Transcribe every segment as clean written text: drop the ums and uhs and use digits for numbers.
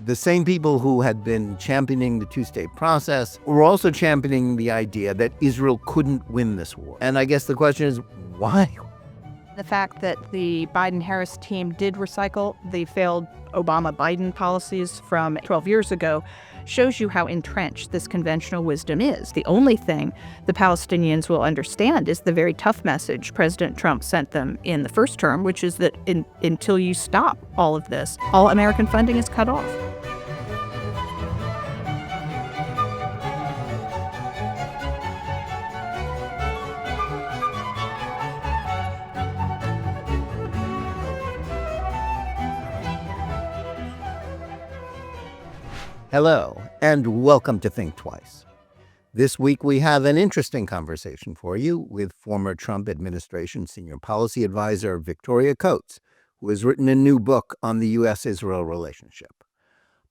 The same people who had been championing the two-state process were also championing the idea that Israel couldn't win this war. And I guess the question is, why? The fact that the Biden-Harris team did recycle the failed Obama-Biden policies from 12 years ago shows you how entrenched this conventional wisdom is. The only thing the Palestinians will understand is the very tough message President Trump sent them in the first term, which is that until you stop all of this, all American funding is cut off. Hello, and welcome to Think Twice. This week we have an interesting conversation for you with former Trump administration senior policy advisor Victoria Coates, who has written a new book on the U.S.-Israel relationship.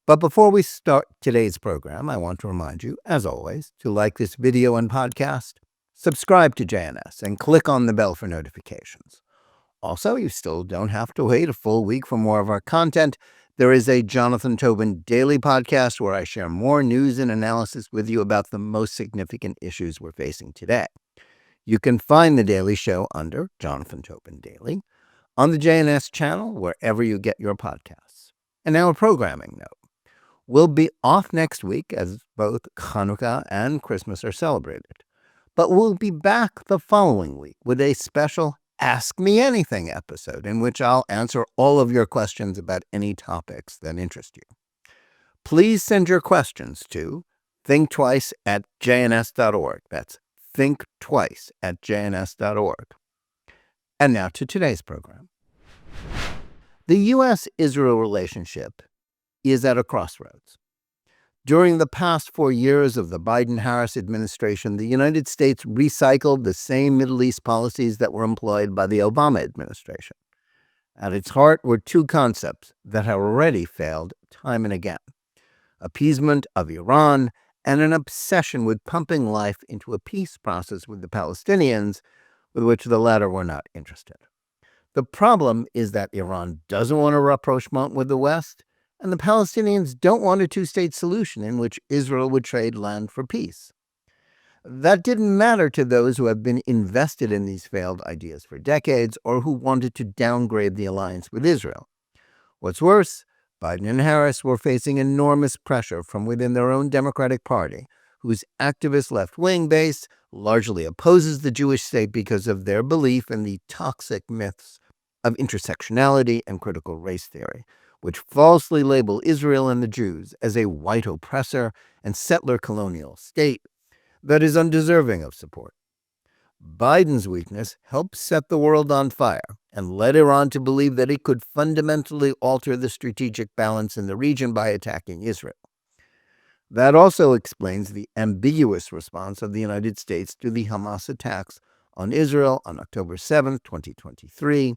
But before we start today's program, I want to remind you, as always, to like this video and podcast, subscribe to JNS, and click on the bell for notifications. Also, you still don't have to wait a full week for more of our content. There is a Jonathan Tobin daily podcast where I share more news and analysis with you about the most significant issues we're facing today. You can find the daily show under Jonathan Tobin Daily on the JNS channel, wherever you get your podcasts. And now a programming note. We'll be off next week as both Hanukkah and Christmas are celebrated. But we'll be back the following week with a special Ask Me Anything episode in which I'll answer all of your questions about any topics that interest you. Please send your questions to thinktwice@jns.org. That's thinktwice@jns.org. And now to today's program. The U.S.-Israel relationship is at a crossroads. During the past 4 years of the Biden-Harris administration, the United States recycled the same Middle East policies that were employed by the Obama administration. At its heart were two concepts that have already failed time and again: appeasement of Iran and an obsession with pumping life into a peace process with the Palestinians, with which the latter were not interested. The problem is that Iran doesn't want a rapprochement with the West, and the Palestinians don't want a two-state solution in which Israel would trade land for peace. That didn't matter to those who have been invested in these failed ideas for decades or who wanted to downgrade the alliance with Israel. What's worse, Biden and Harris were facing enormous pressure from within their own Democratic Party, whose activist left-wing base largely opposes the Jewish state because of their belief in the toxic myths of intersectionality and critical race theory, which falsely label Israel and the Jews as a white oppressor and settler colonial state that is undeserving of support. Biden's weakness helped set the world on fire and led Iran to believe that it could fundamentally alter the strategic balance in the region by attacking Israel. That also explains the ambiguous response of the United States to the Hamas attacks on Israel on October 7, 2023,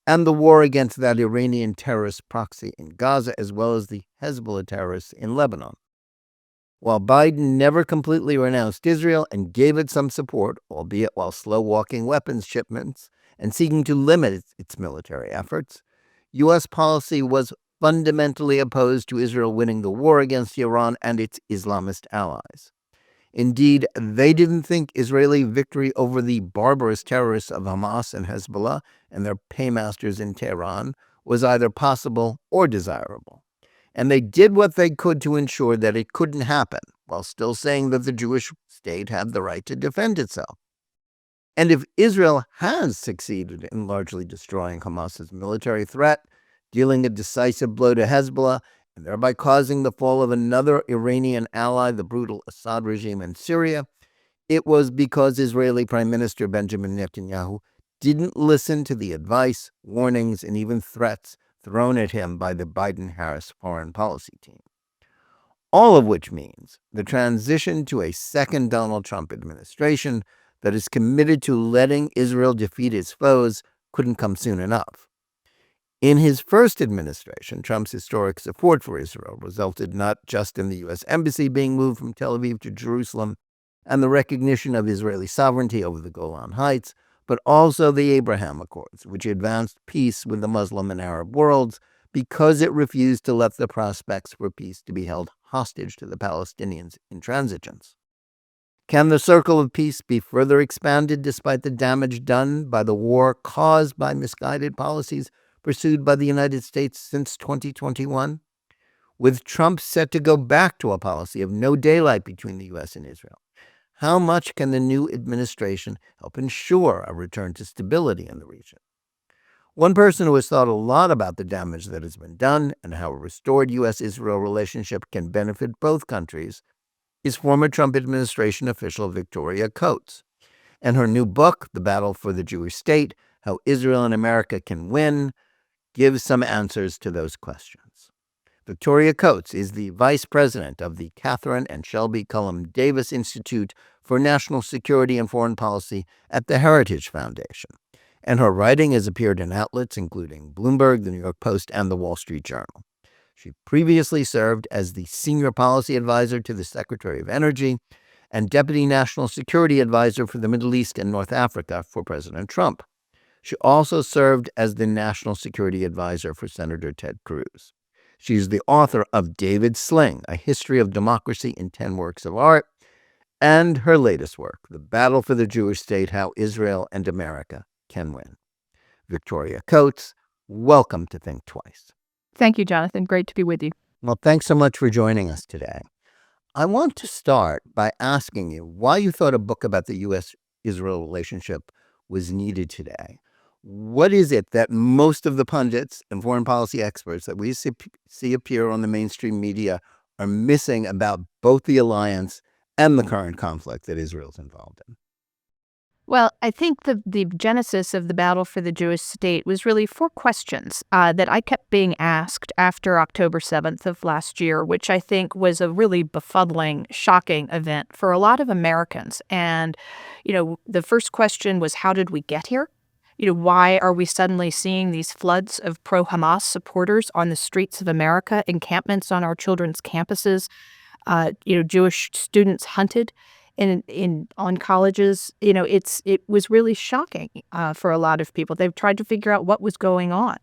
and the war against that Iranian terrorist proxy in Gaza, as well as the Hezbollah terrorists in Lebanon. While Biden never completely renounced Israel and gave it some support, albeit while slow-walking weapons shipments and seeking to limit its military efforts, U.S. policy was fundamentally opposed to Israel winning the war against Iran and its Islamist allies. Indeed, they didn't think Israeli victory over the barbarous terrorists of Hamas and Hezbollah and their paymasters in Tehran was either possible or desirable. And they did what they could to ensure that it couldn't happen, while still saying that the Jewish state had the right to defend itself. And if Israel has succeeded in largely destroying Hamas's military threat, dealing a decisive blow to Hezbollah, and thereby causing the fall of another Iranian ally, the brutal Assad regime in Syria, it was because Israeli Prime Minister Benjamin Netanyahu didn't listen to the advice, warnings, and even threats thrown at him by the Biden-Harris foreign policy team. All of which means the transition to a second Donald Trump administration that is committed to letting Israel defeat its foes couldn't come soon enough. In his first administration, Trump's historic support for Israel resulted not just in the U.S. embassy being moved from Tel Aviv to Jerusalem and the recognition of Israeli sovereignty over the Golan Heights, but also the Abraham Accords, which advanced peace with the Muslim and Arab worlds because it refused to let the prospects for peace to be held hostage to the Palestinians' intransigence. Can the circle of peace be further expanded despite the damage done by the war caused by misguided policies pursued by the United States since 2021? With Trump set to go back to a policy of no daylight between the U.S. and Israel, how much can the new administration help ensure a return to stability in the region? One person who has thought a lot about the damage that has been done and how a restored U.S.-Israel relationship can benefit both countries is former Trump administration official Victoria Coates. And her new book, The Battle for the Jewish State, How Israel and America Can Win, gives some answers to those questions. Victoria Coates is the vice president of the Catherine and Shelby Cullum Davis Institute for National Security and Foreign Policy at the Heritage Foundation. And her writing has appeared in outlets including Bloomberg, the New York Post, and the Wall Street Journal. She previously served as the senior policy advisor to the Secretary of Energy and deputy national security advisor for the Middle East and North Africa for President Trump. She also served as the national security advisor for Senator Ted Cruz. She is the author of David Sling, A History of Democracy in 10 Works of Art, and her latest work, The Battle for the Jewish State, How Israel and America Can Win. Victoria Coates, welcome to Think Twice. Thank you, Jonathan. Great to be with you. Well, thanks so much for joining us today. I want to start by asking you why you thought a book about the U.S.-Israel relationship was needed today. What is it that most of the pundits and foreign policy experts that we see appear on the mainstream media are missing about both the alliance and the current conflict that Israel's involved in? Well, I think the genesis of the battle for the Jewish state was really 4 questions that I kept being asked after October 7th of last year, which I think was a really befuddling, shocking event for a lot of Americans. And, the first question was, how did we get here? Why are we suddenly seeing these floods of pro-Hamas supporters on the streets of America, encampments on our children's campuses, Jewish students hunted on colleges? It was really shocking for a lot of people. They've tried to figure out what was going on.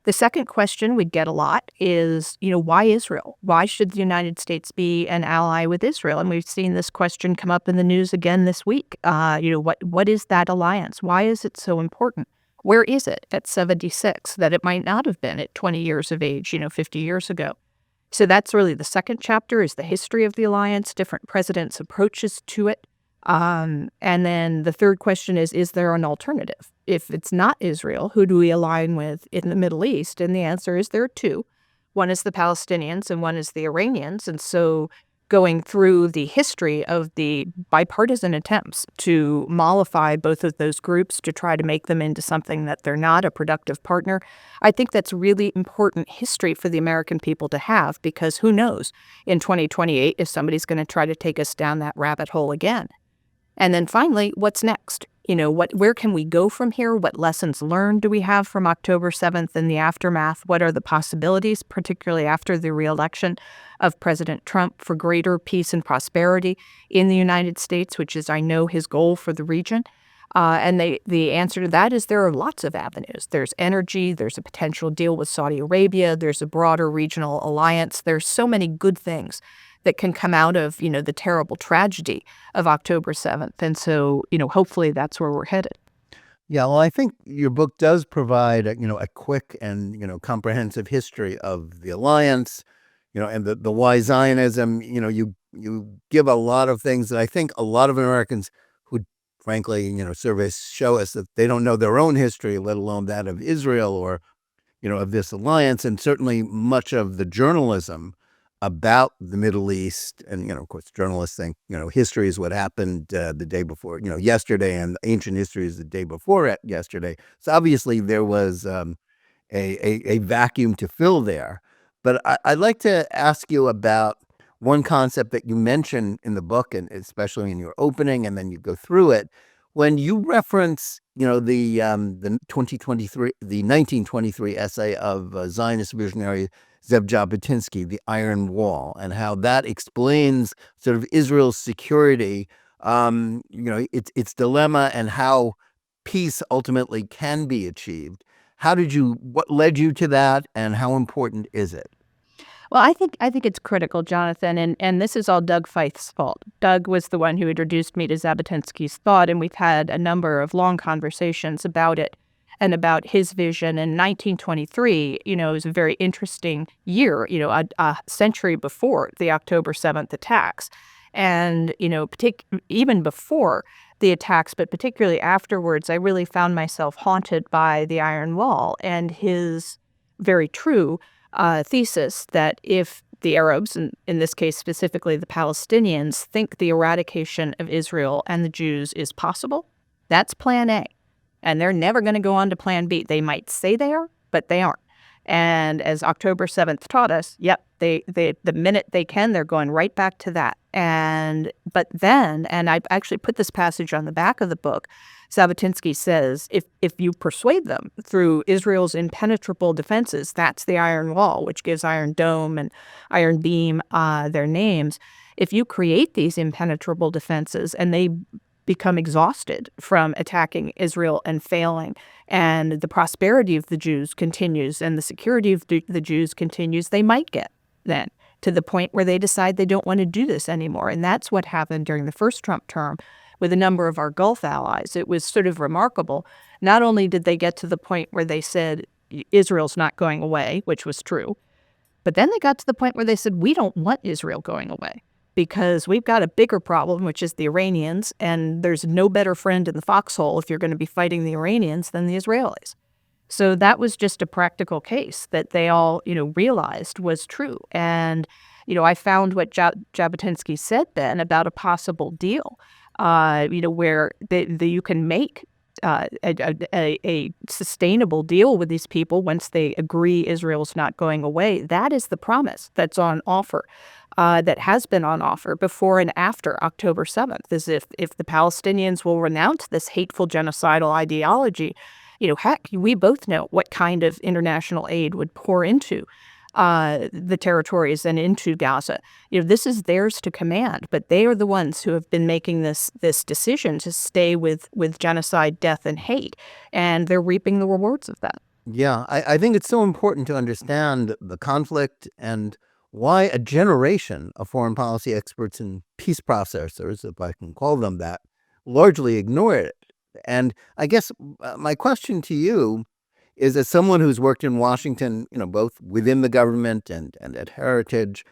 The second question we get a lot is, why Israel? Why should the United States be an ally with Israel? And we've seen this question come up in the news again this week. What is that alliance? Why is it so important? Where is it at 76 that it might not have been at 20 years of age, 50 years ago? So that's really the second chapter, is the history of the alliance, different presidents' approaches to it. And then the third question is there an alternative? If it's not Israel, who do we align with in the Middle East? And the answer is there are 2. One is the Palestinians and one is the Iranians. And so going through the history of the bipartisan attempts to mollify both of those groups to try to make them into something that they're not, a productive partner, I think that's really important history for the American people to have, because who knows in 2028 if somebody's going to try to take us down that rabbit hole again. And then finally, what's next? Where can we go from here? What lessons learned do we have from October 7th and the aftermath? What are the possibilities, particularly after the reelection of President Trump, for greater peace and prosperity in the United States, which is, I know, his goal for the region? And the answer to that is there are lots of avenues. There's energy. There's a potential deal with Saudi Arabia. There's a broader regional alliance. There's so many good things that can come out of, the terrible tragedy of October 7th. And so, hopefully that's where we're headed. Yeah, well, I think your book does provide a quick and comprehensive history of the alliance, and the why Zionism. You give a lot of things that I think a lot of Americans who, frankly, surveys show us that they don't know their own history, let alone that of Israel or of this alliance, and certainly much of the journalism about the Middle East. And, of course, journalists think, history is what happened the day before, yesterday, and ancient history is the day before yesterday. So obviously there was a vacuum to fill there. But I'd like to ask you about one concept that you mention in the book, and especially in your opening, and then you go through it. When you reference, the 1923 essay of Zionist visionary Zev Jabotinsky, The Iron Wall, and how that explains sort of Israel's security, its dilemma, and how peace ultimately can be achieved. What led you to that, and how important is it? Well, I think it's critical, Jonathan, and this is all Doug Feith's fault. Doug was the one who introduced me to Zavotinsky's thought, and we've had a number of long conversations about it and about his vision. In 1923, it was a very interesting year, a century before the October 7th attacks. And, even before the attacks, but particularly afterwards, I really found myself haunted by the Iron Wall and his very true thesis that if the Arabs, and in this case specifically the Palestinians, think the eradication of Israel and the Jews is possible, that's plan A. And they're never going to go on to plan B. They might say they are, but they aren't. And as October 7th taught us, the minute they can, they're going right back to that. But then, and I've actually put this passage on the back of the book, Zavotinsky says, if you persuade them through Israel's impenetrable defenses, that's the Iron Wall, which gives Iron Dome and Iron Beam their names. If you create these impenetrable defenses and they become exhausted from attacking Israel and failing, and the prosperity of the Jews continues and the security of the Jews continues, they might get then to the point where they decide they don't want to do this anymore. And that's what happened during the first Trump term with a number of our Gulf allies. It was sort of remarkable. Not only did they get to the point where they said Israel's not going away, which was true, but then they got to the point where they said, we don't want Israel going away because we've got a bigger problem, which is the Iranians, and there's no better friend in the foxhole if you're going to be fighting the Iranians than the Israelis. So that was just a practical case that they all, realized was true. And, I found what Jabotinsky said then about a possible deal, where you can make a sustainable deal with these people once they agree Israel's not going away. That is the promise that's on offer, that has been on offer before and after October 7th, is if the Palestinians will renounce this hateful genocidal ideology. Heck, we both know what kind of international aid would pour into the territories and into Gaza. This is theirs to command, but they are the ones who have been making this decision to stay with genocide, death, and hate, and they're reaping the rewards of that. Yeah, I think it's so important to understand the conflict and why a generation of foreign policy experts and peace processors, if I can call them that, largely ignore it. And I guess my question to you is, as someone who's worked in Washington, both within the government and at Heritage,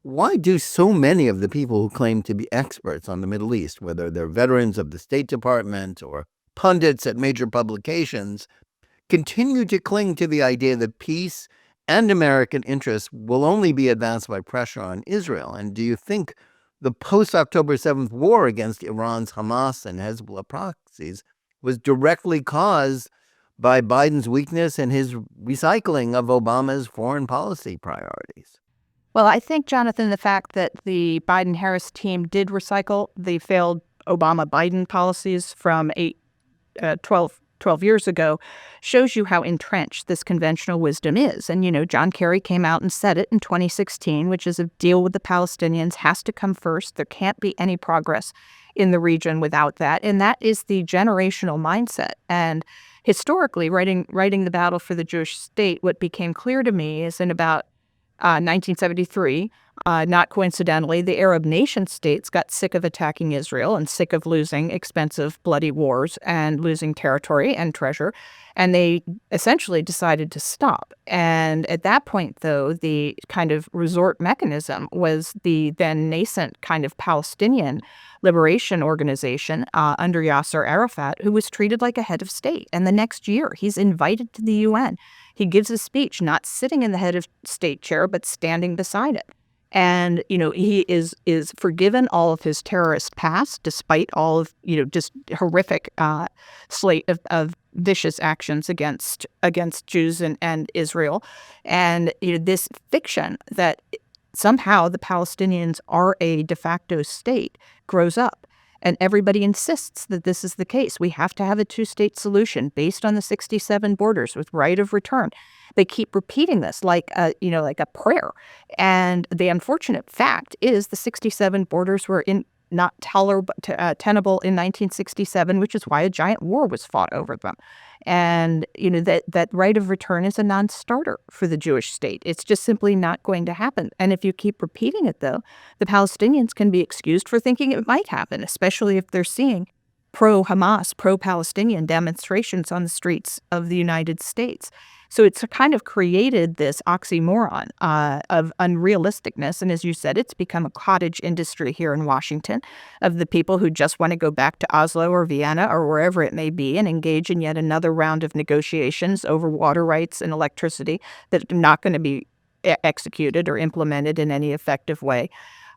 why do so many of the people who claim to be experts on the Middle East, whether they're veterans of the State Department or pundits at major publications, continue to cling to the idea that peace and American interests will only be advanced by pressure on Israel? And do you think the post-October 7th war against Iran's Hamas and Hezbollah proxies was directly caused by Biden's weakness and his recycling of Obama's foreign policy priorities? Well, I think, Jonathan, the fact that the Biden-Harris team did recycle the failed Obama-Biden policies from 12 years ago shows you how entrenched this conventional wisdom is. And, John Kerry came out and said it in 2016, which is a deal with the Palestinians has to come first. There can't be any progress in the region without that. And that is the generational mindset. And historically, writing the battle for the Jewish state, what became clear to me is in about 1973, not coincidentally, the Arab nation states got sick of attacking Israel and sick of losing expensive, bloody wars and losing territory and treasure, and they essentially decided to stop. And at that point, though, the kind of resort mechanism was the then nascent kind of Palestinian liberation organization under Yasser Arafat, who was treated like a head of state. And the next year, he's invited to the UN. He gives a speech, not sitting in the head of state chair, but standing beside it. And, he is forgiven all of his terrorist past, despite all of, just horrific slate of vicious actions against Jews and Israel. And, this fiction that somehow the Palestinians are a de facto state grows up. And everybody insists that this is the case. We have to have a two-state solution based on the 67 borders with right of return. They keep repeating this like a prayer. And the unfortunate fact is the 67 borders were not tenable in 1967, which is why a giant war was fought over them. And, that right of return is a non-starter for the Jewish state. It's just simply not going to happen. And if you keep repeating it, though, the Palestinians can be excused for thinking it might happen, especially if they're seeing pro-Hamas, pro-Palestinian demonstrations on the streets of the United States. So it's kind of created this oxymoron of unrealisticness. And as you said, it's become a cottage industry here in Washington of the people who just want to go back to Oslo or Vienna or wherever it may be and engage in yet another round of negotiations over water rights and electricity that are not going to be executed or implemented in any effective way.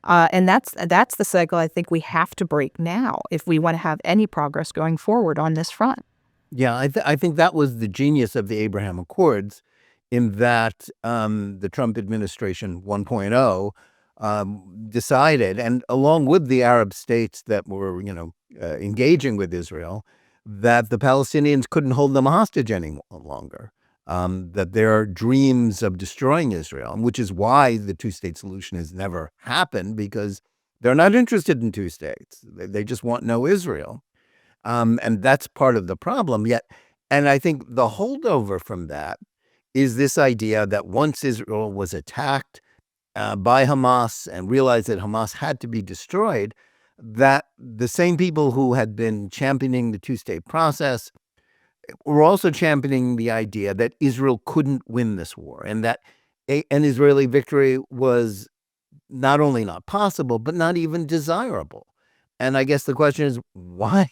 And that's the cycle I think we have to break now if we want to have any progress going forward on this front. Yeah, I think that was the genius of the Abraham Accords, in that the Trump administration 1.0 decided, and along with the Arab states that were, engaging with Israel, that the Palestinians couldn't hold them hostage any longer. That their dreams of destroying Israel, which is why the two-state solution has never happened, because they're not interested in two states. They just want no Israel. And that's part of the problem. And I think the holdover from that is this idea that once Israel was attacked by Hamas and realized that Hamas had to be destroyed, that the same people who had been championing the two-state process were also championing the idea that Israel couldn't win this war, and that an Israeli victory was not only not possible, but not even desirable. And I guess the question is, why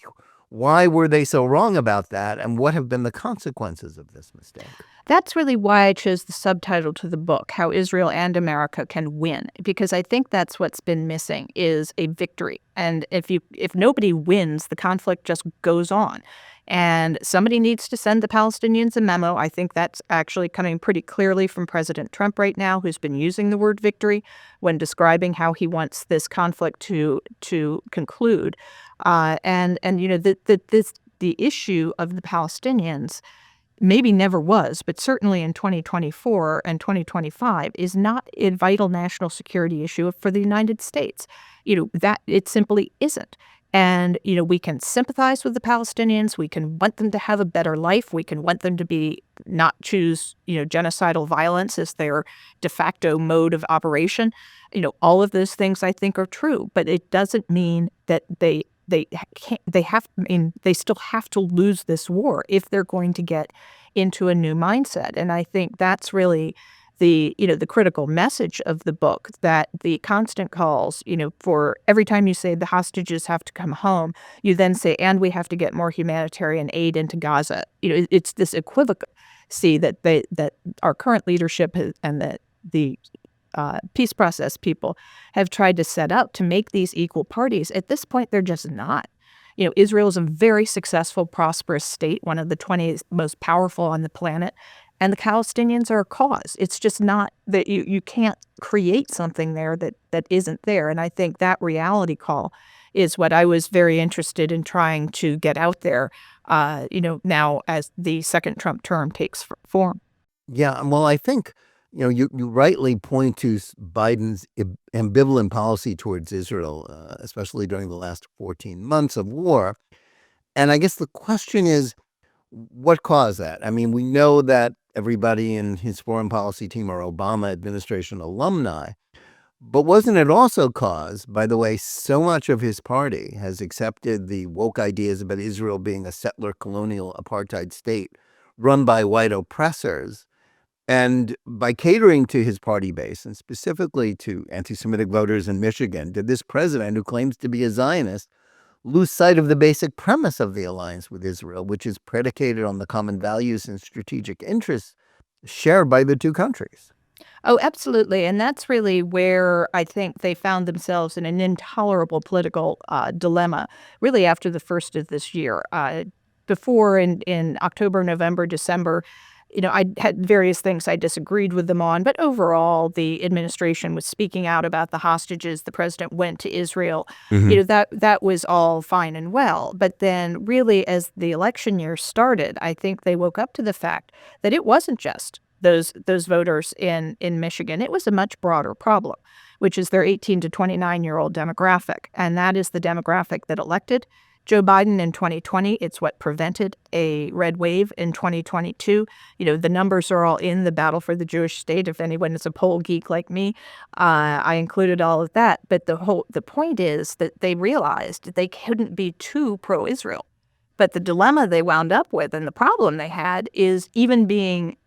were they so wrong about that, and what have been the consequences of this mistake? That's really why I chose the subtitle to the book, How Israel and America Can Win, because I think that's what's been missing is a victory. And if nobody wins, the conflict just goes on. And somebody needs to send the Palestinians a memo. I think that's actually coming pretty clearly from President Trump right now, who's been using the word victory when describing how he wants this conflict to conclude. The issue of the Palestinians maybe never was, but certainly in 2024 and 2025 is not a vital national security issue for the United States. That it simply isn't. And, we can sympathize with the Palestinians. We can want them to have a better life. We can want them to not choose, genocidal violence as their de facto mode of operation. All of those things I think are true, but it doesn't mean that they still have to lose this war if they're going to get into a new mindset. And I think that's really the critical message of the book, that the constant calls, for every time you say the hostages have to come home, you then say, and we have to get more humanitarian aid into Gaza. It's this equivalency that our current leadership and that the peace process people have tried to set up to make these equal parties. At this point, they're just not. Israel is a very successful, prosperous state, one of the 20 most powerful on the planet, and the Palestinians are a cause. It's just not that you can't create something there that isn't there. And I think that reality call is what I was very interested in trying to get out there, now as the second Trump term takes form. Yeah, well, I think, you rightly point to Biden's ambivalent policy towards Israel, especially during the last 14 months of war. And I guess the question is, what caused that? I mean, we know that everybody in his foreign policy team are Obama administration alumni, but wasn't it also caused by the way so much of his party has accepted the woke ideas about Israel being a settler colonial apartheid state run by white oppressors? And by catering to his party base, and specifically to anti-Semitic voters in Michigan, did this president, who claims to be a Zionist, lose sight of the basic premise of the alliance with Israel, which is predicated on the common values and strategic interests shared by the two countries? Oh, absolutely. And that's really where I think they found themselves in an intolerable political dilemma, really after the first of this year. Before in October, November, December, I had various things I disagreed with them on, but overall, the administration was speaking out about the hostages. The president went to Israel. That was all fine and well. But then really, as the election year started, I think they woke up to the fact that it wasn't just those voters in Michigan. It was a much broader problem, which is their 18 to 29-year-old demographic. And that is the demographic that elected Joe Biden in 2020. It's what prevented a red wave in 2022. The numbers are all in the Battle for the Jewish State. If anyone is a poll geek like me, I included all of that. But the point is that they realized they couldn't be too pro-Israel. But the dilemma they wound up with and the problem they had is even being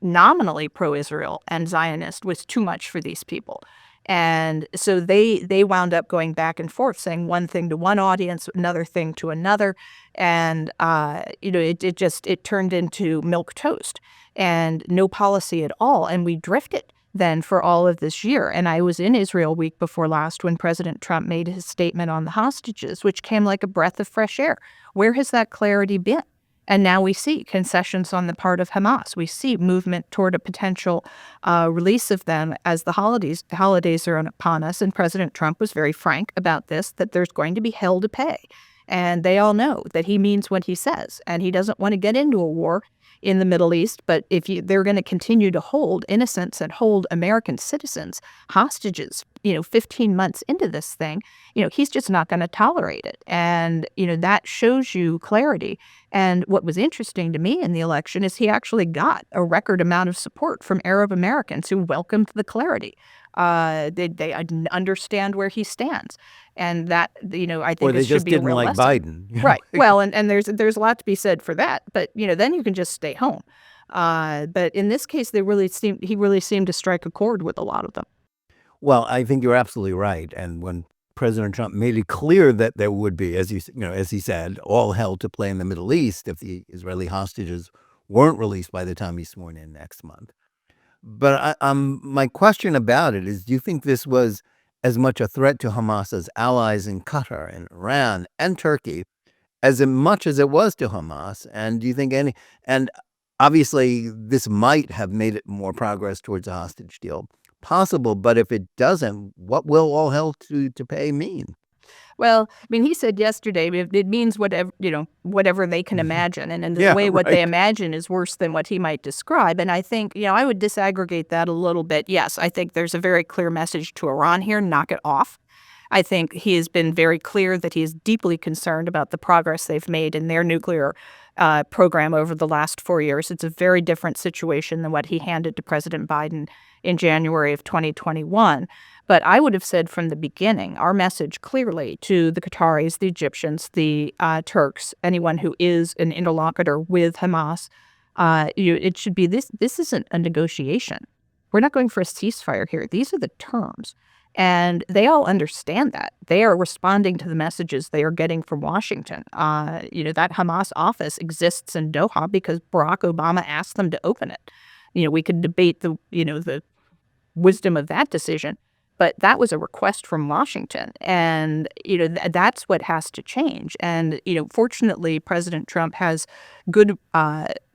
nominally pro-Israel and Zionist was too much for these people. And so they wound up going back and forth, saying one thing to one audience, another thing to another. And, it turned into milk toast and no policy at all. And we drifted then for all of this year. And I was in Israel week before last when President Trump made his statement on the hostages, which came like a breath of fresh air. Where has that clarity been? And now we see concessions on the part of Hamas. We see movement toward a potential release of them as the holidays are upon us. And President Trump was very frank about this, that there's going to be hell to pay. And they all know that he means what he says. And he doesn't want to get into a war in the Middle East. But if they're going to continue to hold innocents and hold American citizens hostages, 15 months into this thing, he's just not going to tolerate it. And, that shows you clarity. And what was interesting to me in the election is he actually got a record amount of support from Arab Americans who welcomed the clarity. They understand where he stands. And that, I think it should be a real lesson. Or they just didn't like Biden. Right. Well, and there's a lot to be said for that. But, then you can just stay home. But in this case, he really seemed to strike a chord with a lot of them. Well, I think you're absolutely right. And when President Trump made it clear that there would be, as he said, all hell to play in the Middle East if the Israeli hostages weren't released by the time he's sworn in next month. But my question about it is, do you think this was as much a threat to Hamas's allies in Qatar and Iran and Turkey as much as it was to Hamas? And do you think and obviously this might have made it more progress towards a hostage deal possible, but if it doesn't, what will all hell to pay mean? Well, he said yesterday it means whatever they can imagine. And in the way what they imagine is worse than what he might describe. And I think, I would disaggregate that a little bit. Yes, I think there's a very clear message to Iran here, knock it off. I think he has been very clear that he is deeply concerned about the progress they've made in their nuclear program over the last 4 years. It's a very different situation than what he handed to President Biden in January of 2021. But I would have said from the beginning, our message clearly to the Qataris, the Egyptians, the Turks, anyone who is an interlocutor with Hamas, it should be this isn't a negotiation. We're not going for a ceasefire here. These are the terms. And they all understand that. They are responding to the messages they are getting from Washington. That Hamas office exists in Doha because Barack Obama asked them to open it. We could debate the wisdom of that decision, but that was a request from Washington. And, that's what has to change. And, fortunately, President Trump has good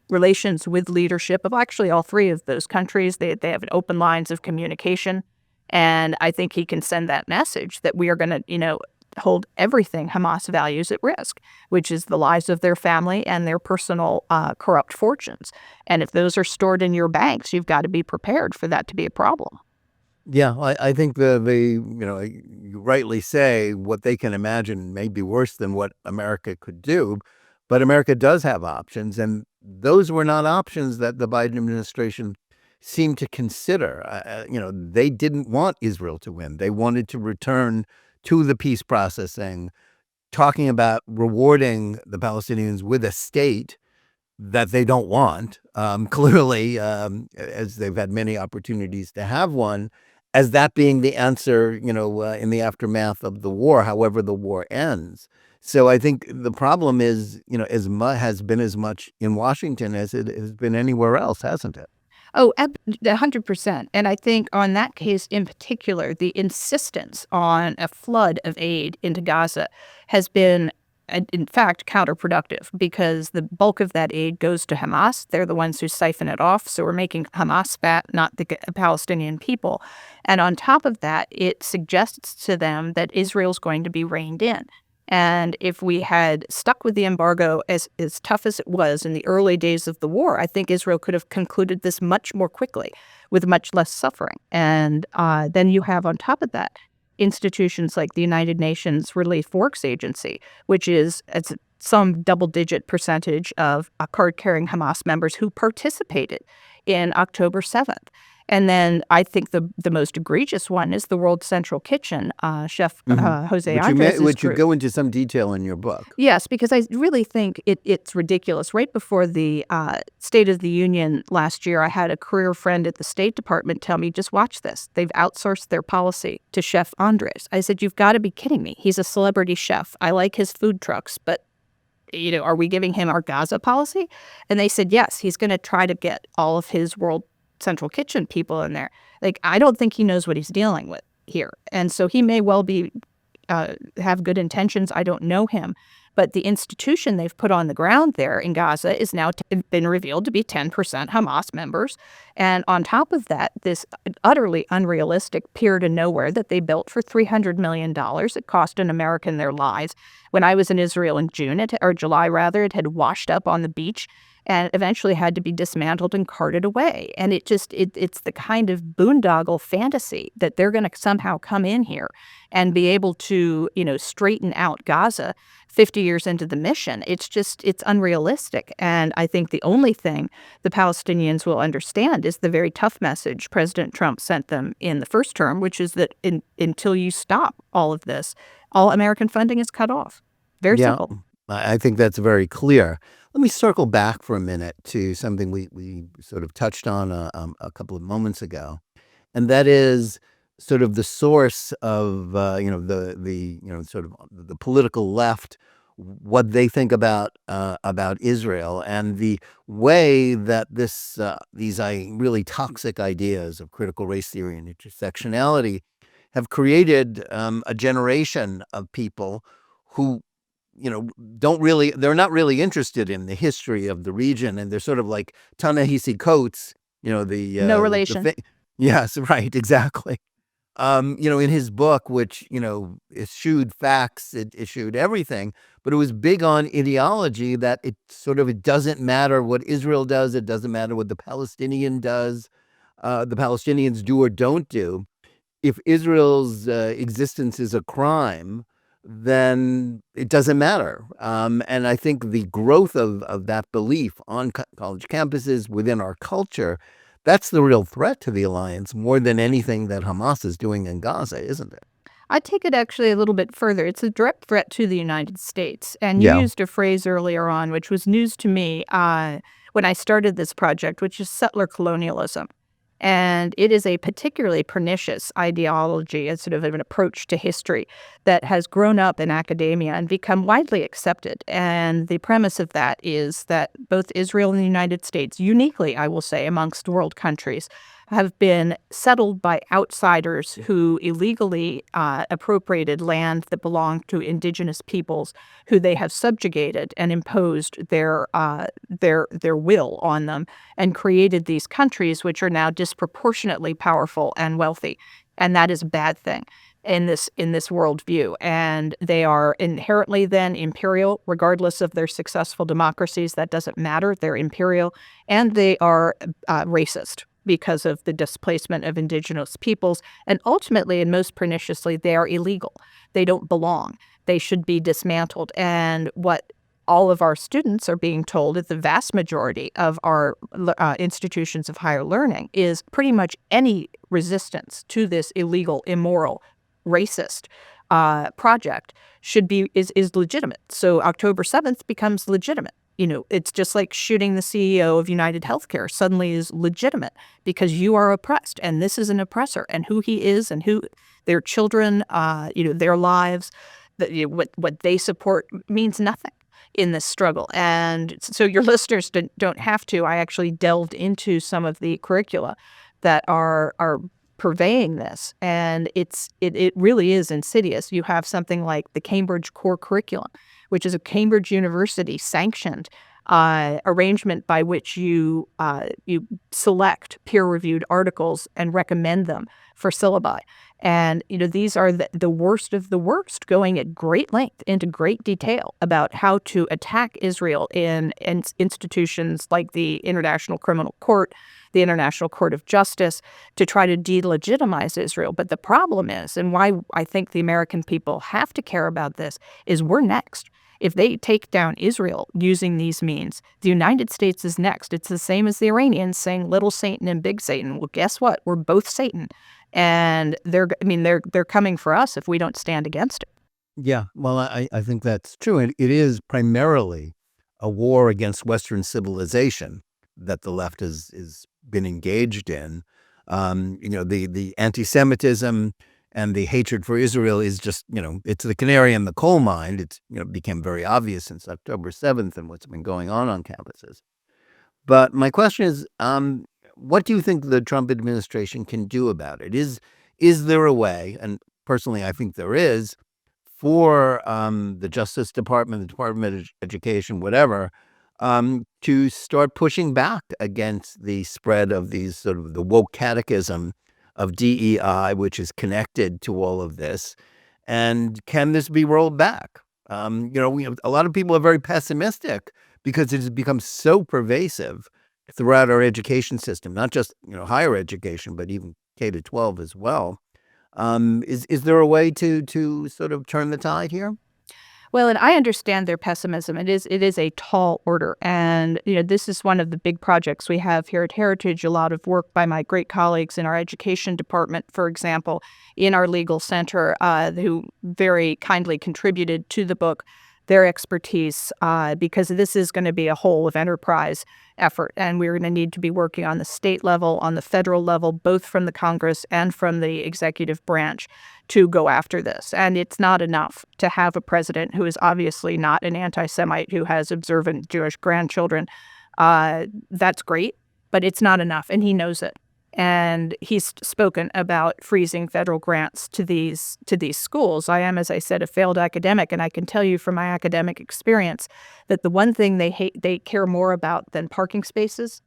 relations with leadership of actually all three of those countries. They have open lines of communication. And I think he can send that message that we are going to, hold everything Hamas values at risk, which is the lives of their family and their personal corrupt fortunes. And if those are stored in your banks, you've got to be prepared for that to be a problem. Yeah, I think you rightly say what they can imagine may be worse than what America could do. But America does have options. And those were not options that the Biden administration seemed to consider. They didn't want Israel to win. They wanted to return to the peace processing, talking about rewarding the Palestinians with a state that they don't want, clearly, as they've had many opportunities to have one, as that being the answer, in the aftermath of the war, however the war ends. So I think the problem is, has been as much in Washington as it has been anywhere else, hasn't it? Oh, 100%. And I think on that case in particular, the insistence on a flood of aid into Gaza has been, in fact, counterproductive because the bulk of that aid goes to Hamas. They're the ones who siphon it off. So we're making Hamas fat, not the Palestinian people. And on top of that, it suggests to them that Israel's going to be reined in. And if we had stuck with the embargo as tough as it was in the early days of the war, I think Israel could have concluded this much more quickly with much less suffering. And then you have on top of that institutions like the United Nations Relief Works Agency, which is some double-digit percentage of card-carrying Hamas members who participated in October 7th. And then I think the most egregious one is the World Central Kitchen, Chef Jose Andres' Which you group. go into some detail in your book. Yes, because I really think it's ridiculous. Right before the State of the Union last year, I had a career friend at the State Department tell me, just watch this. They've outsourced their policy to Chef Andres. I said, you've got to be kidding me. He's a celebrity chef. I like his food trucks, but are we giving him our Gaza policy? And they said, yes, he's going to try to get all of his World Central Kitchen people in there. Like, I don't think he knows what he's dealing with here. And so he may well be have good intentions. I don't know him. But the institution they've put on the ground there in Gaza is now been revealed to be 10% Hamas members. And on top of that, this utterly unrealistic pier to nowhere that they built for $300 million. It cost an American their lives. When I was in Israel in July, it had washed up on the beach and eventually had to be dismantled and carted away. And it's the kind of boondoggle fantasy that they're going to somehow come in here and be able to, straighten out Gaza 50 years into the mission. It's unrealistic. And I think the only thing the Palestinians will understand is the very tough message President Trump sent them in the first term, which is that until you stop all of this, all American funding is cut off. Very simple. I think that's very clear. Let me circle back for a minute to something we sort of touched on a couple of moments ago, and that is sort of the source of sort of the political left, what they think about Israel, and the way that these really toxic ideas of critical race theory and intersectionality have created a generation of people who they're not really interested in the history of the region, and they're sort of like Ta-Nehisi Coates, no relation. Yes, right, exactly. In his book, which eschewed facts, it eschewed everything, but it was big on ideology, that it doesn't matter what Israel does, it doesn't matter what the Palestinians do or don't do. If Israel's existence is a crime, then it doesn't matter. And I think the growth of that belief on college campuses, within our culture, that's the real threat to the alliance, more than anything that Hamas is doing in Gaza, isn't it? I take it actually a little bit further. It's a direct threat to the United States. And you used a phrase earlier on, which was news to me when I started this project, which is settler colonialism. And it is a particularly pernicious ideology, a sort of an approach to history that has grown up in academia and become widely accepted. And the premise of that is that both Israel and the United States, uniquely, I will say, amongst world countries, have been settled by outsiders who illegally appropriated land that belonged to indigenous peoples, who they have subjugated and imposed their will on them, and created these countries which are now disproportionately powerful and wealthy. And that is a bad thing in this worldview. And they are inherently then imperial, regardless of their successful democracies. That doesn't matter. They're imperial, and they are racist because of the displacement of indigenous peoples. And ultimately, and most perniciously, they are illegal. They don't belong. They should be dismantled. And what all of our students are being told at the vast majority of our institutions of higher learning is pretty much any resistance to this illegal, immoral, racist project is legitimate. So October 7th becomes legitimate. It's just like shooting the CEO of United Healthcare suddenly is legitimate because you are oppressed, and this is an oppressor, and who he is and who their children, their lives, what they support means nothing in this struggle. And so your listeners don't have to. I actually delved into some of the curricula that are purveying this, and it really is insidious. You have something like the Cambridge Core Curriculum, which is a Cambridge University sanctioned arrangement by which you select peer-reviewed articles and recommend them for syllabi. And, these are the worst of the worst, going at great length into great detail about how to attack Israel in institutions like the International Criminal Court, the International Court of Justice, to try to delegitimize Israel. But the problem is, and why I think the American people have to care about this, is we're next. If they take down Israel using these means, the United States is next. It's the same as the Iranians saying little Satan and big Satan. Well, guess what? We're both Satan. And they're coming for us if we don't stand against it. Yeah, well, I think that's true. And it is primarily a war against Western civilization that the left has been engaged in. The anti-Semitism and the hatred for Israel is just, it's the canary in the coal mine. It's, became very obvious since October 7th and what's been going on campuses. But my question is, what do you think the Trump administration can do about it? Is there a way, and personally I think there is, for the Justice Department, the Department of Education, whatever, to start pushing back against the spread of these sort of the woke catechism of DEI, which is connected to all of this? And can this be rolled back? A lot of people are very pessimistic because it has become so pervasive throughout our education system, not just, higher education, but even K-12 as well. Is there a way to sort of turn the tide here? Well, and I understand their pessimism. It is a tall order. And, this is one of the big projects we have here at Heritage, a lot of work by my great colleagues in our education department, for example, in our legal center, who very kindly contributed to the book, their expertise, because this is going to be a whole of enterprise effort. And we're going to need to be working on the state level, on the federal level, both from the Congress and from the executive branch to go after this. And it's not enough to have a president who is obviously not an anti-Semite, who has observant Jewish grandchildren. That's great, but it's not enough, and he knows it. And he's spoken about freezing federal grants to these schools. I am, as I said, a failed academic, and I can tell you from my academic experience that the one thing they care more about than parking spaces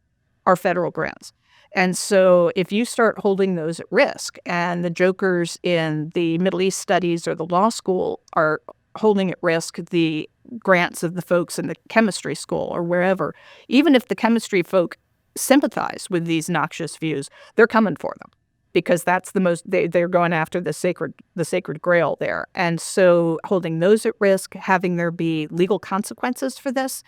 are federal grants. And so if you start holding those at risk, and the jokers in the Middle East studies or the law school are holding at risk the grants of the folks in the chemistry school or wherever, even if the chemistry folk sympathize with these noxious views, they're coming for them, because that's the most they're going after the sacred grail there. And so holding those at risk, having there be legal consequences for this,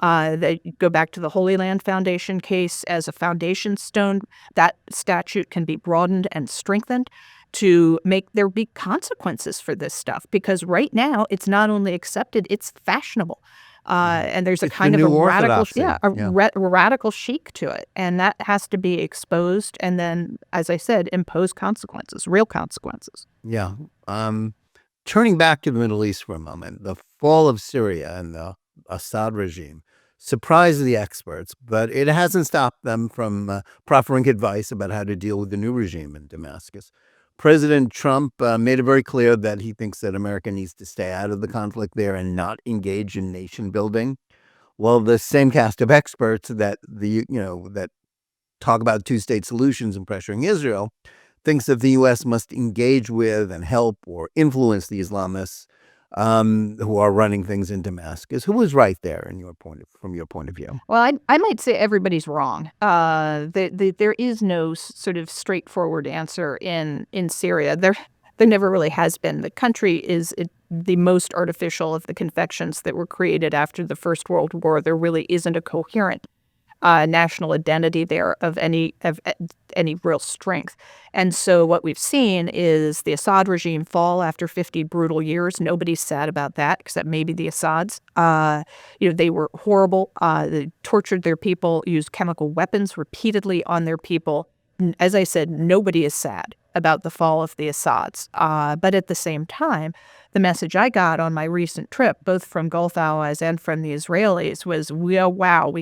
they go back to the Holy Land Foundation case as a foundation stone. That statute can be broadened and strengthened to make there be consequences for this stuff, because right now it's not only accepted, it's fashionable. And there's a kind of a radical, radical chic to it. And that has to be exposed and then, as I said, impose consequences, real consequences. Yeah. Turning back to the Middle East for a moment, the fall of Syria and the Assad regime surprised the experts, but it hasn't stopped them from proffering advice about how to deal with the new regime in Damascus. President Trump made it very clear that he thinks that America needs to stay out of the conflict there and not engage in nation building. Well, the same cast of experts that that talk about two-state solutions and pressuring Israel thinks that the U.S. must engage with and help or influence the Islamists who are running things in Damascus. Who was right there from your point of view? Well, I might say everybody's wrong. There is no sort of straightforward answer in Syria. There never really has been. The country is the most artificial of the confections that were created after the First World War. There really isn't a coherent national identity there of any real strength. And so what we've seen is the Assad regime fall after 50 brutal years. Nobody's sad about that, except maybe the Assads. They were horrible. They tortured their people, used chemical weapons repeatedly on their people. As I said, nobody is sad about the fall of the Assads. But at the same time, the message I got on my recent trip, both from Gulf allies and from the Israelis, was, we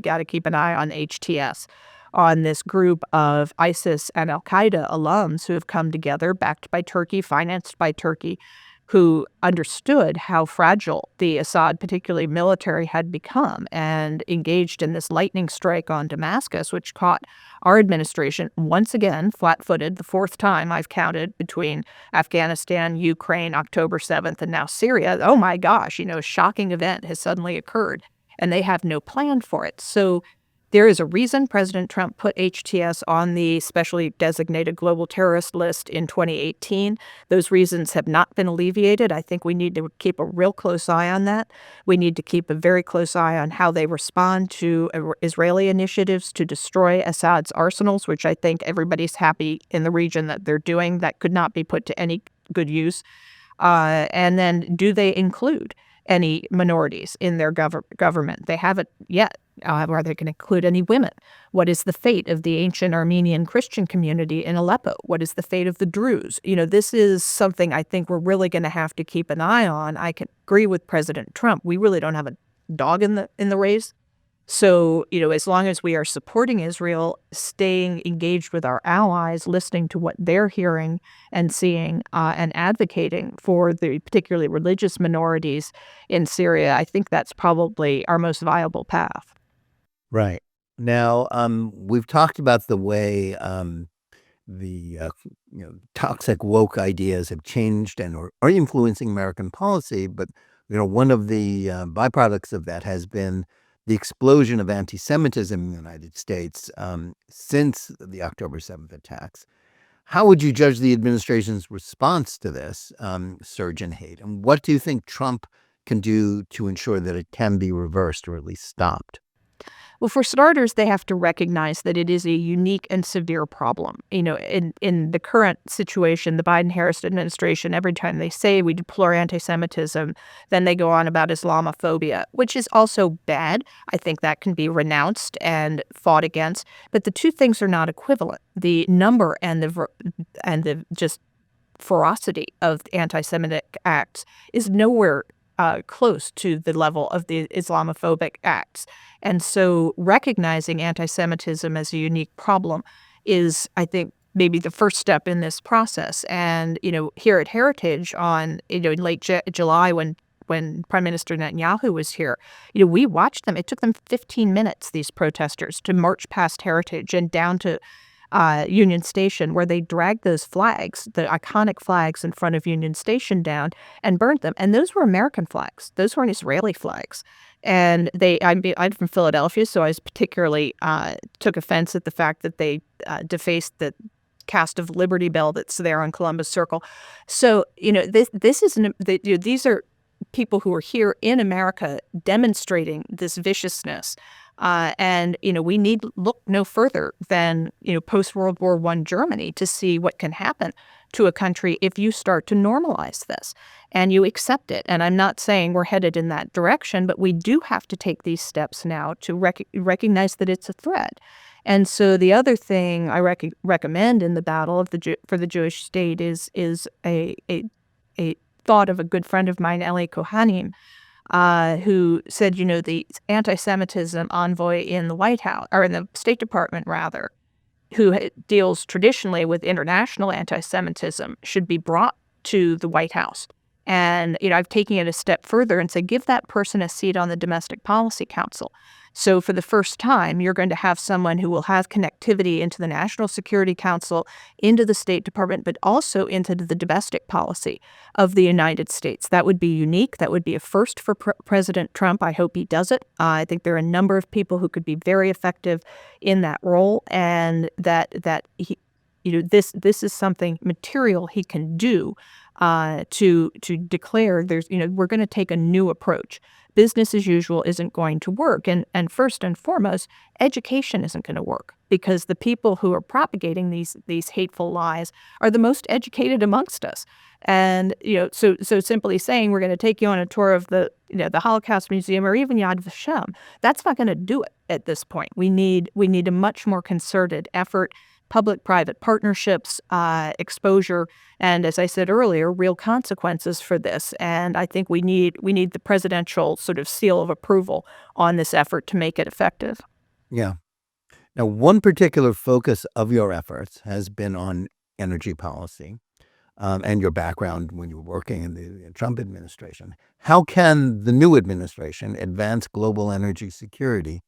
got to keep an eye on HTS, on this group of ISIS and al-Qaeda alums who have come together, backed by Turkey, financed by Turkey, who understood how fragile the Assad, particularly military, had become and engaged in this lightning strike on Damascus, which caught our administration once again flat-footed, the fourth time I've counted between Afghanistan, Ukraine, October 7th, and now Syria. Oh my gosh, a shocking event has suddenly occurred, and they have no plan for it. So there is a reason President Trump put HTS on the specially designated global terrorist list in 2018. Those reasons have not been alleviated. I think we need to keep a real close eye on that. We need to keep a very close eye on how they respond to Israeli initiatives to destroy Assad's arsenals, which I think everybody's happy in the region that they're doing. That could not be put to any good use. And then do they include any minorities in their government? They haven't yet. Are they going to include any women? What is the fate of the ancient Armenian Christian community in Aleppo? What is the fate of the Druze? This is something I think we're really going to have to keep an eye on. I can agree with President Trump. We really don't have a dog in the race. So, as long as we are supporting Israel, staying engaged with our allies, listening to what they're hearing and seeing, and advocating for the particularly religious minorities in Syria, I think that's probably our most viable path. Right. Now, we've talked about the way the toxic woke ideas have changed and are influencing American policy, but one of the byproducts of that has been the explosion of anti-Semitism in the United States since the October 7th attacks. How would you judge the administration's response to this surge in hate? And what do you think Trump can do to ensure that it can be reversed or at least stopped? Well, for starters, they have to recognize that it is a unique and severe problem. In the current situation, the Biden-Harris administration, every time they say we deplore anti-Semitism, then they go on about Islamophobia, which is also bad. I think that can be renounced and fought against. But the two things are not equivalent. The number and the just ferocity of anti-Semitic acts is nowhere close to the level of the Islamophobic acts. And so recognizing anti-Semitism as a unique problem is, I think, maybe the first step in this process. And, here at Heritage in late July when Prime Minister Netanyahu was here, we watched them. It took them 15 minutes, these protesters, to march past Heritage and down to Union Station, where they dragged those flags, the iconic flags in front of Union Station, down and burned them. And those were American flags. Those weren't Israeli flags. And I'm from Philadelphia, so I was particularly took offense at the fact that they defaced the cast of Liberty Bell that's there on Columbus Circle. So, this isn't, these are people who are here in America demonstrating this viciousness. And we need look no further than, post-World War I Germany to see what can happen to a country if you start to normalize this and you accept it. And I'm not saying we're headed in that direction, but we do have to take these steps now to recognize that it's a threat. And so the other thing I recommend in the battle for the Jewish state is a thought of a good friend of mine, Eli Kohanim, who said, the anti-Semitism envoy in the White House, or in the State Department rather, who deals traditionally with international anti-Semitism, should be brought to the White House. And, I've taken it a step further and said, give that person a seat on the Domestic Policy Council. So for the first time, you're going to have someone who will have connectivity into the National Security Council, into the State Department, but also into the domestic policy of the United States. That would be unique. That would be a first for President Trump. I hope he does it. I think there are a number of people who could be very effective in that role, and that he, this is something material he can do to declare we're going to take a new approach. Business as usual isn't going to work. And first and foremost, education isn't going to work, because the people who are propagating these hateful lies are the most educated amongst us. And, so simply saying we're going to take you on a tour of the Holocaust Museum or even Yad Vashem, that's not going to do it at this point. We need a much more concerted effort, public-private partnerships, exposure, and, as I said earlier, real consequences for this. And I think we need the presidential sort of seal of approval on this effort to make it effective. Yeah. Now, one particular focus of your efforts has been on energy policy. and your background when you were working in the Trump administration. How can the new administration advance global energy security?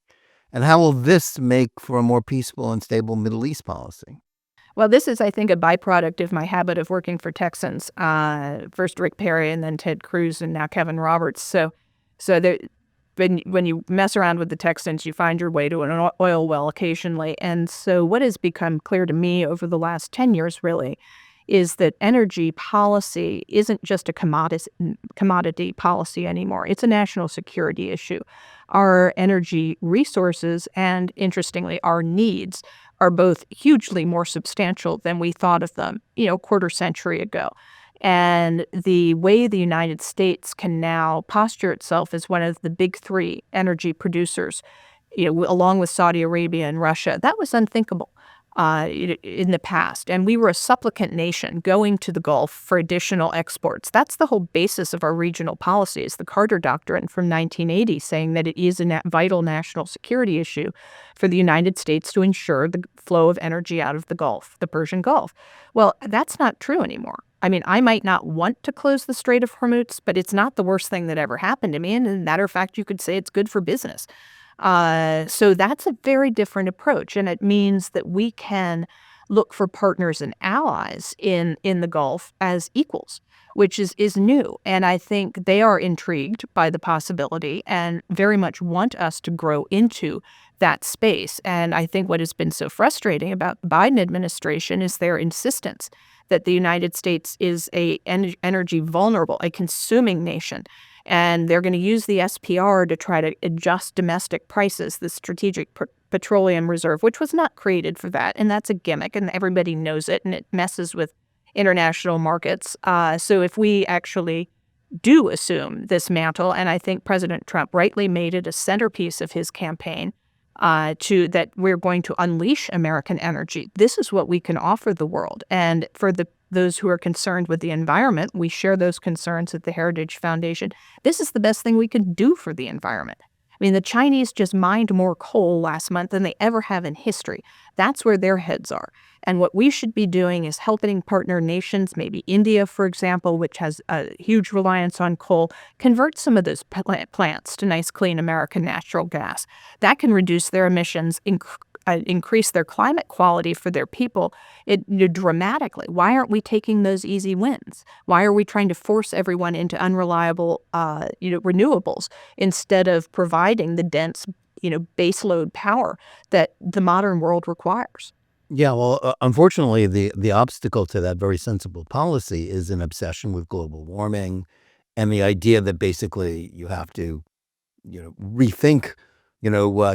And how will this make for a more peaceful and stable Middle East policy? Well, this is, I think, a byproduct of my habit of working for Texans. First Rick Perry, and then Ted Cruz, and now Kevin Roberts. So there, when you mess around with the Texans, you find your way to an oil well occasionally. And so what has become clear to me over the last 10 years, really, is that energy policy isn't just a commodity policy anymore. It's a national security issue. Our energy resources and, interestingly, our needs are both hugely more substantial than we thought of them, a quarter century ago. And the way the United States can now posture itself as one of the big three energy producers, along with Saudi Arabia and Russia, that was unthinkable in the past. And we were a supplicant nation going to the Gulf for additional exports. That's the whole basis of our regional policies, the Carter Doctrine from 1980, saying that it is a vital national security issue for the United States to ensure the flow of energy out of the Gulf, the Persian Gulf. Well, that's not true anymore. I mean, I might not want to close the Strait of Hormuz, but it's not the worst thing that ever happened to me. And as a matter of fact, you could say it's good for business. So that's a very different approach. And it means that we can look for partners and allies in the Gulf as equals, which is new. And I think they are intrigued by the possibility and very much want us to grow into that space. And I think what has been so frustrating about the Biden administration is their insistence that the United States is a energy vulnerable, a consuming nation. And they're going to use the SPR to try to adjust domestic prices, the Strategic Petroleum Reserve, which was not created for that. And that's a gimmick, and everybody knows it, and it messes with international markets. So if we actually do assume this mantle, and I think President Trump rightly made it a centerpiece of his campaign, that we're going to unleash American energy. This is what we can offer the world. And for those who are concerned with the environment, we share those concerns at the Heritage Foundation. This is the best thing we can do for the environment. I mean, the Chinese just mined more coal last month than they ever have in history. That's where their heads are. And what we should be doing is helping partner nations, maybe India, for example, which has a huge reliance on coal, convert some of those plants to nice, clean American natural gas. That can reduce their emissions, increase their climate quality for their people dramatically. Why aren't we taking those easy wins? Why are we trying to force everyone into unreliable renewables instead of providing the dense baseload power that the modern world requires? Yeah, well, unfortunately, the obstacle to that very sensible policy is an obsession with global warming and the idea that basically you have to, rethink,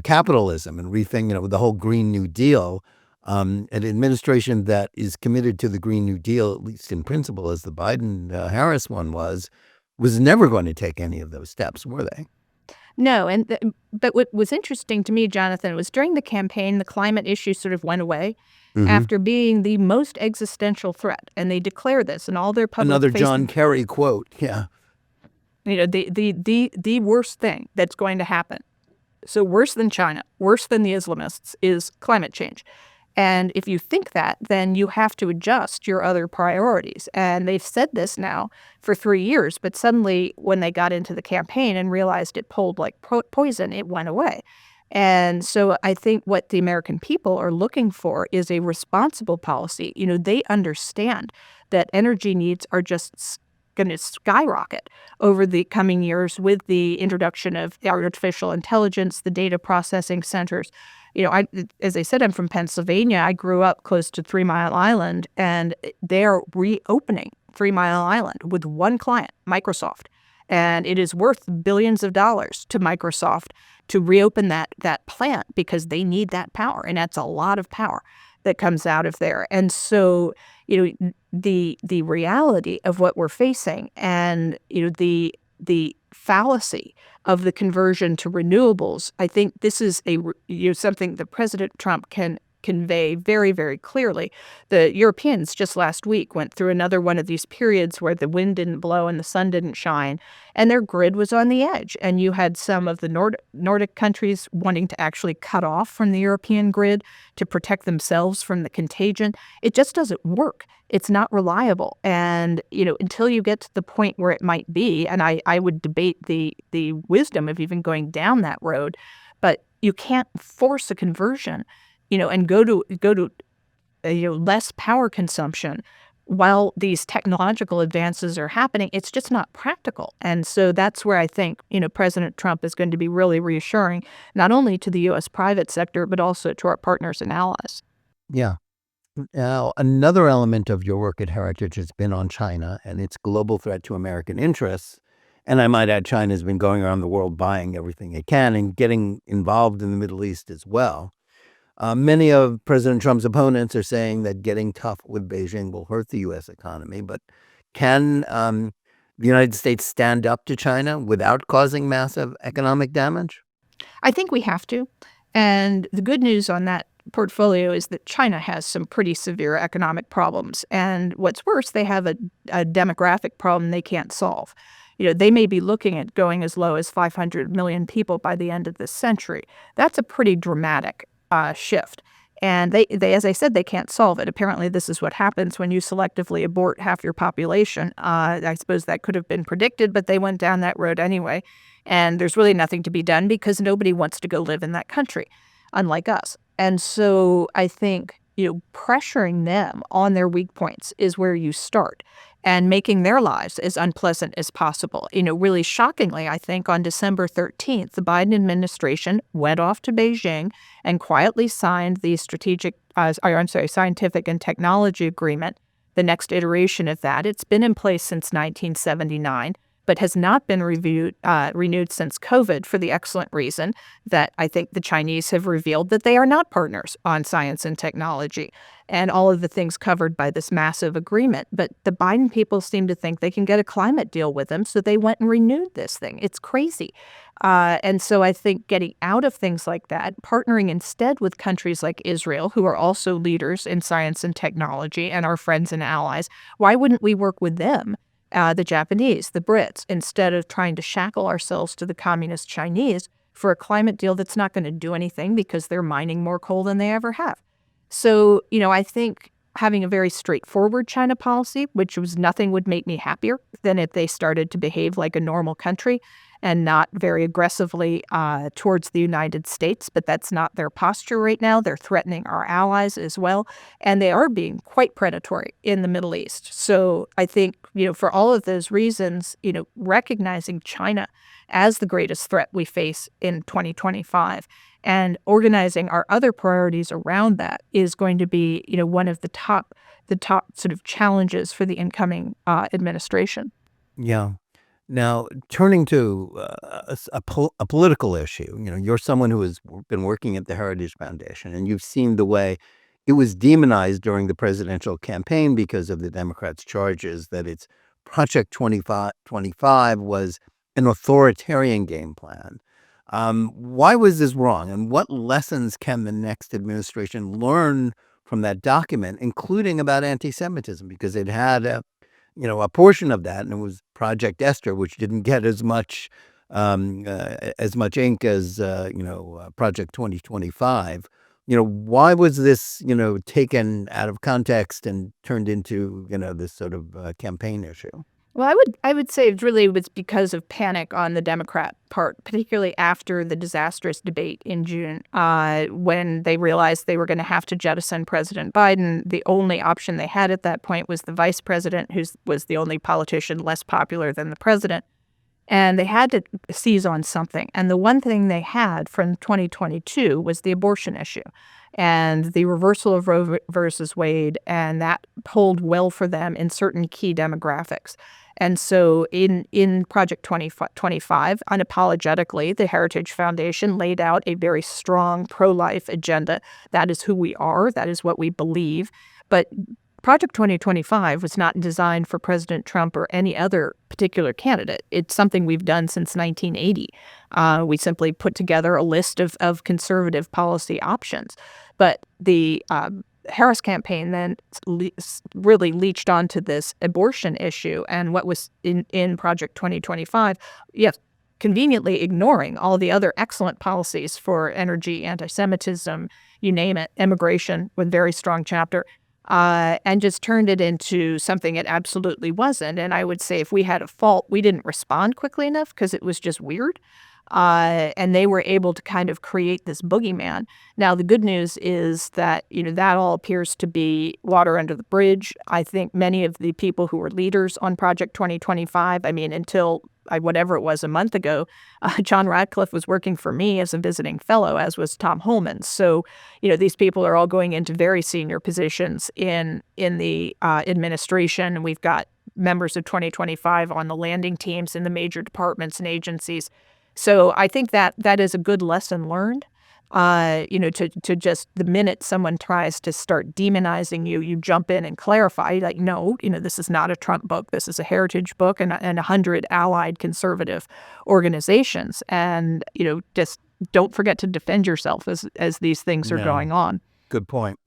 capitalism and rethink, the whole Green New Deal. An administration that is committed to the Green New Deal, at least in principle, as the Biden-Harris one was never going to take any of those steps, were they? No, but what was interesting to me, Jonathan, was during the campaign, the climate issue sort of went away after being the most existential threat, and they declare this in all their public. Another John Kerry quote. Yeah, the worst thing that's going to happen. So worse than China, worse than the Islamists, is climate change. And if you think that, then you have to adjust your other priorities. And they've said this now for 3 years, but suddenly when they got into the campaign and realized it pulled like poison, it went away. And so I think what the American people are looking for is a responsible policy. They understand that energy needs are just going to skyrocket over the coming years with the introduction of artificial intelligence, the data processing centers. As I said, I'm from Pennsylvania. I grew up close to 3 Mile Island, and they're reopening 3 Mile Island with one client, Microsoft. And it is worth billions of dollars to Microsoft to reopen that plant because they need that power. And that's a lot of power that comes out of there. And so, the reality of what we're facing and, the fallacy of the conversion to renewables, I think this is something that President Trump can convey very, very clearly. The Europeans just last week went through another one of these periods where the wind didn't blow and the sun didn't shine, and their grid was on the edge. And you had some of the Nordic countries wanting to actually cut off from the European grid to protect themselves from the contagion. It just doesn't work. It's not reliable. And, until you get to the point where it might be, and I would debate the wisdom of even going down that road, but you can't force a conversion, and go to less power consumption while these technological advances are happening. It's just not practical. And so that's where I think, President Trump is going to be really reassuring, not only to the U.S. private sector, but also to our partners and allies. Yeah. Now, another element of your work at Heritage has been on China and its global threat to American interests. And I might add, China's been going around the world buying everything it can and getting involved in the Middle East as well. Many of President Trump's opponents are saying that getting tough with Beijing will hurt the U.S. economy. But can the United States stand up to China without causing massive economic damage? I think we have to. And the good news on that portfolio is that China has some pretty severe economic problems. And what's worse, they have a demographic problem they can't solve. They may be looking at going as low as 500 million people by the end of this century. That's a pretty dramatic shift. And they, as I said, they can't solve it. Apparently, this is what happens when you selectively abort half your population. I suppose that could have been predicted, but they went down that road anyway. And there's really nothing to be done because nobody wants to go live in that country, unlike us. And so I think, pressuring them on their weak points is where you start, and making their lives as unpleasant as possible. Really shockingly, I think on December 13th, the Biden administration went off to Beijing and quietly signed the scientific and technology agreement, the next iteration of that. It's been in place since 1979. But has not been renewed since COVID, for the excellent reason that I think the Chinese have revealed that they are not partners on science and technology and all of the things covered by this massive agreement. But the Biden people seem to think they can get a climate deal with them, so they went and renewed this thing. It's crazy. And so I think getting out of things like that, partnering instead with countries like Israel, who are also leaders in science and technology and our friends and allies, why wouldn't we work with them? The Japanese, the Brits, instead of trying to shackle ourselves to the communist Chinese for a climate deal that's not going to do anything because they're mining more coal than they ever have. So, I think having a very straightforward China policy, which was nothing would make me happier than if they started to behave like a normal country and not very aggressively towards the United States. But that's not their posture right now. They're threatening our allies as well. And they are being quite predatory in the Middle East. So I think, for all of those reasons, recognizing China as the greatest threat we face in 2025 and organizing our other priorities around that is going to be, one of the top sort of challenges for the incoming administration. Yeah. Now, turning to a political issue, you're someone who has been working at the Heritage Foundation, and you've seen the way it was demonized during the presidential campaign because of the Democrats' charges that its Project 25 was an authoritarian game plan. Why was this wrong, and what lessons can the next administration learn from that document, including about anti-Semitism? Because it had a portion of that, and it was Project Esther, which didn't get as much ink as Project 2025. Why was this taken out of context and turned into this sort of campaign issue? Well, I would say it really was because of panic on the Democrat part, particularly after the disastrous debate in June, when they realized they were going to have to jettison President Biden. The only option they had at that point was the vice president, who was the only politician less popular than the president. And they had to seize on something. And the one thing they had from 2022 was the abortion issue and the reversal of Roe versus Wade. And that pulled well for them in certain key demographics. And so in Project 2025, unapologetically, the Heritage Foundation laid out a very strong pro-life agenda. That is who we are. That is what we believe. But Project 2025 was not designed for President Trump or any other particular candidate. It's something we've done since 1980. We simply put together a list of conservative policy options. But the Harris campaign then really leached onto this abortion issue and what was in Project 2025. Yes, conveniently ignoring all the other excellent policies for energy, anti-Semitism, you name it, immigration with very strong chapter, and just turned it into something it absolutely wasn't. And I would say if we had a fault, we didn't respond quickly enough because it was just weird. And they were able to kind of create this boogeyman. Now, the good news is that, that all appears to be water under the bridge. I think many of the people who were leaders on Project 2025, until whatever it was a month ago, John Radcliffe was working for me as a visiting fellow, as was Tom Holman. So, these people are all going into very senior positions in the administration. We've got members of 2025 on the landing teams in the major departments and agencies. So I think that is a good lesson learned. To just the minute someone tries to start demonizing you, you jump in and clarify, like, no, this is not a Trump book. This is a heritage book and 100 allied conservative organizations. And, just don't forget to defend yourself as these things are going on. Good point.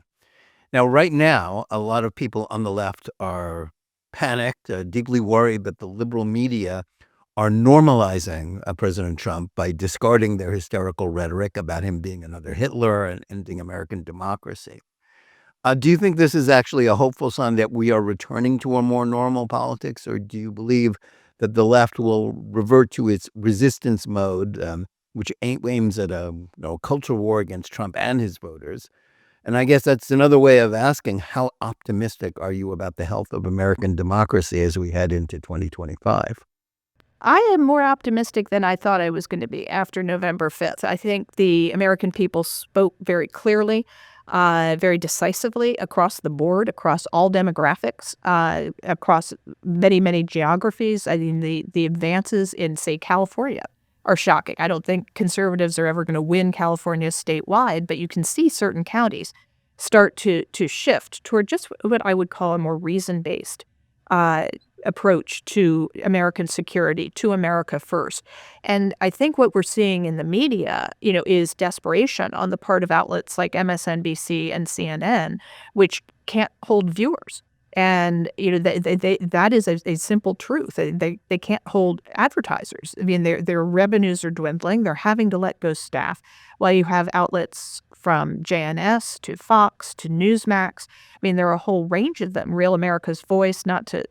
Now, right now, a lot of people on the left are panicked, deeply worried that the liberal media are normalizing President Trump by discarding their hysterical rhetoric about him being another Hitler and ending American democracy. Do you think this is actually a hopeful sign that we are returning to a more normal politics, or do you believe that the left will revert to its resistance mode, which aims at a cultural war against Trump and his voters? And I guess that's another way of asking, how optimistic are you about the health of American democracy as we head into 2025? I am more optimistic than I thought I was going to be after November 5th. I think the American people spoke very clearly, very decisively across the board, across all demographics, across many, many geographies. I mean, the advances in, say, California are shocking. I don't think conservatives are ever going to win California statewide, but you can see certain counties start to shift toward just what I would call a more reason-based approach to American security, to America first. And I think what we're seeing in the media, is desperation on the part of outlets like MSNBC and CNN, which can't hold viewers. And, that is a simple truth. They can't hold advertisers. I mean, their revenues are dwindling. They're having to let go staff, while you have outlets from JNS to Fox to Newsmax. I mean, there are a whole range of them. Real America's Voice, not to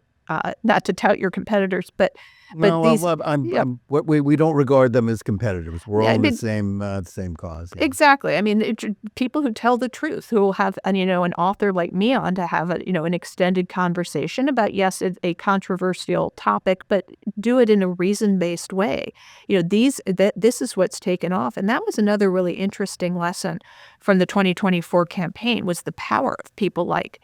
tout your competitors, but No, these, we don't regard them as competitors. We're all in the same cause. Yeah. Exactly. I mean, people who tell the truth, who will have an author like me on to have an extended conversation about, yes, a controversial topic, but do it in a reason-based way. This is what's taken off, and that was another really interesting lesson from the 2024 campaign, was the power of people like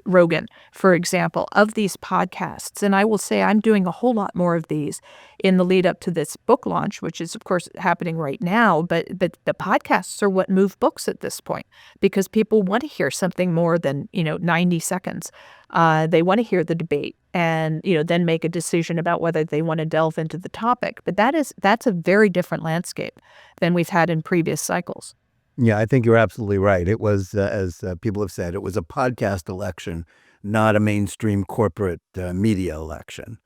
Rogan, for example, of these podcasts. And I will say I'm doing a whole lot more of these in the lead up to this book launch, which is, of course, happening right now. But the podcasts are what move books at this point, because people want to hear something more than, 90 seconds. They want to hear the debate and, then make a decision about whether they want to delve into the topic. But that's a very different landscape than we've had in previous cycles. Yeah, I think you're absolutely right. It was, as people have said, it was a podcast election, not a mainstream corporate media election.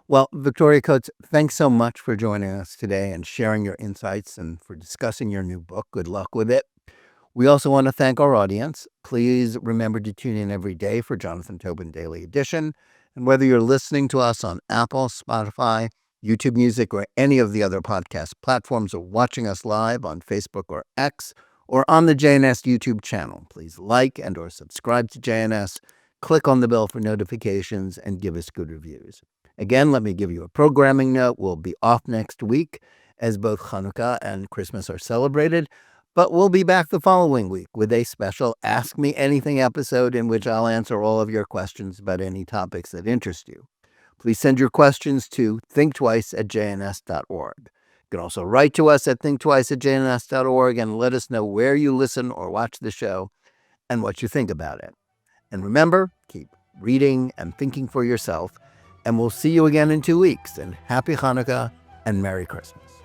Well, Victoria Coates, thanks so much for joining us today and sharing your insights and for discussing your new book. Good luck with it. We also want to thank our audience. Please remember to tune in every day for Jonathan Tobin Daily Edition. And whether you're listening to us on Apple, Spotify, YouTube Music, or any of the other podcast platforms, or watching us live on Facebook or X, or on the JNS YouTube channel, please like and or subscribe to JNS, click on the bell for notifications, and give us good reviews. Again, let me give you a programming note. We'll be off next week as both Hanukkah and Christmas are celebrated, but we'll be back the following week with a special Ask Me Anything episode in which I'll answer all of your questions about any topics that interest you. Please send your questions to thinktwice@jns.org. You can also write to us at thinktwice@jns.org and let us know where you listen or watch the show and what you think about it. And remember, reading and thinking for yourself. And we'll see you again in 2 weeks. And happy Hanukkah and Merry Christmas.